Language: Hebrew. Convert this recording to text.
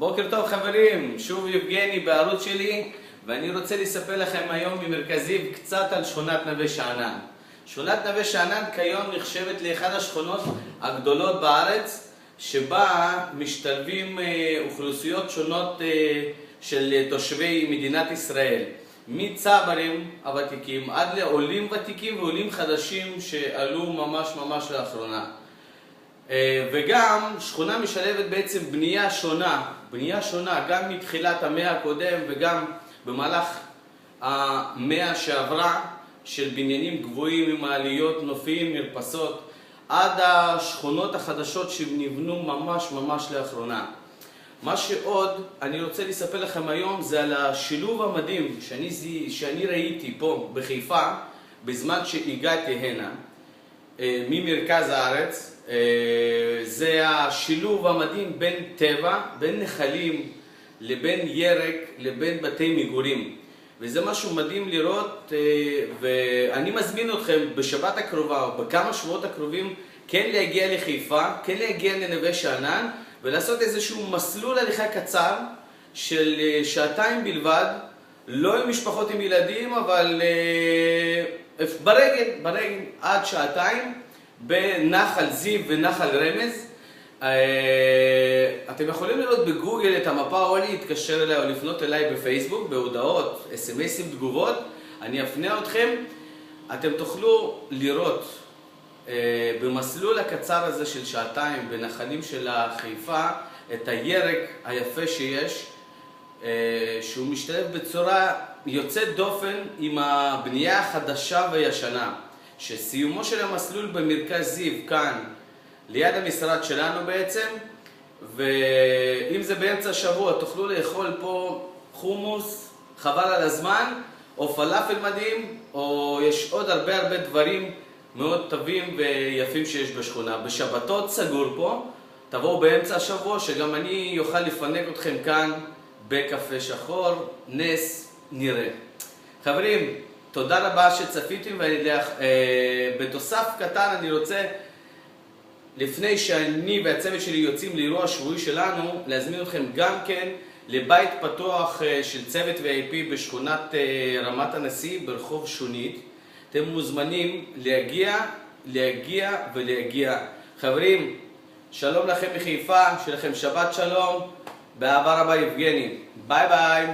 בוקר טוב חברים, שוב יבגני בערוץ שלי, ואני רוצה לספר לכם היום ממרכז זיו קצת על שכונת נווה שאנן. שכונת נווה שאנן כיום נחשבת לאחד השכונות הגדולות בארץ, שבה משתלבים אוכלוסיות שונות של תושבי מדינת ישראל, מצברים הוותיקים עד לעולים ותיקים ועולים חדשים שעלו ממש לאחרונה. וגם שכונה משלבת בעצם בנייה שונה גם מתחילת המאה הקודם וגם במהלך המאה שעברה, של בניינים גבוהים עם מעליות, נופים, מרפסות, עד השכונות החדשות שנבנו ממש לאחרונה. מה שעוד אני רוצה לספר לכם היום זה על השילוב המדהים שאני ראיתי פה בחיפה בזמן שהגעתי הנה ממרכז הארץ. זה השילוב המדהים בין טבע, בין נחלים, לבין ירק, לבין בתי מגורים. וזה משהו מדהים לראות, ואני מזמין אתכם בשבת הקרובה או בכמה שבועות הקרובים כן להגיע לחיפה, כן להגיע לנווה שאנן ולעשות איזשהו מסלול הליכה קצר של שעתיים בלבד, לא עם משפחות עם ילדים, אבל ברגל עד שעתיים בנחל זיו ונחל רמז. אתם יכולים לראות בגוגל את המפה או להתקשר אליי או לפנות אליי בפייסבוק בהודעות, אס.אם.אסים, תגובות. אני אפנה אתכם. אתם תוכלו לראות במסלול הקצר הזה של שעתיים בנחלים של חיפה את הירק היפה שיש, שהוא משתלב בצורה יוצאת דופן עם הבנייה החדשה והישנה. שסיומו של המסלול במרכז זיו כאן ליד המשרד שלנו בעצם, ואם זה באמצע השבוע תוכלו לאכול פה חומוס חבל על הזמן, או פלאפל מדהים, או יש עוד הרבה דברים מאוד טובים ויפים שיש בשכונה. בשבתות סגור פה, תבואו באמצע השבוע שגם אני יוכל לפנק אתכם כאן בקפה שחור, נס נראה. חברים, תודה רבה שצפיתם, ובתוסף קטן אני רוצה, לפני שאני והצוות שלי יוצאים לאירוע שבועי שלנו, להזמין אתכם גם כן לבית פתוח של צוות VIP בשכונת רמת הנשיא ברחוב שונית. אתם מוזמנים להגיע. חברים, שלום לכם מחיפה, שיהיה לכם שבת שלום, באהבה רבה יבגני. ביי ביי.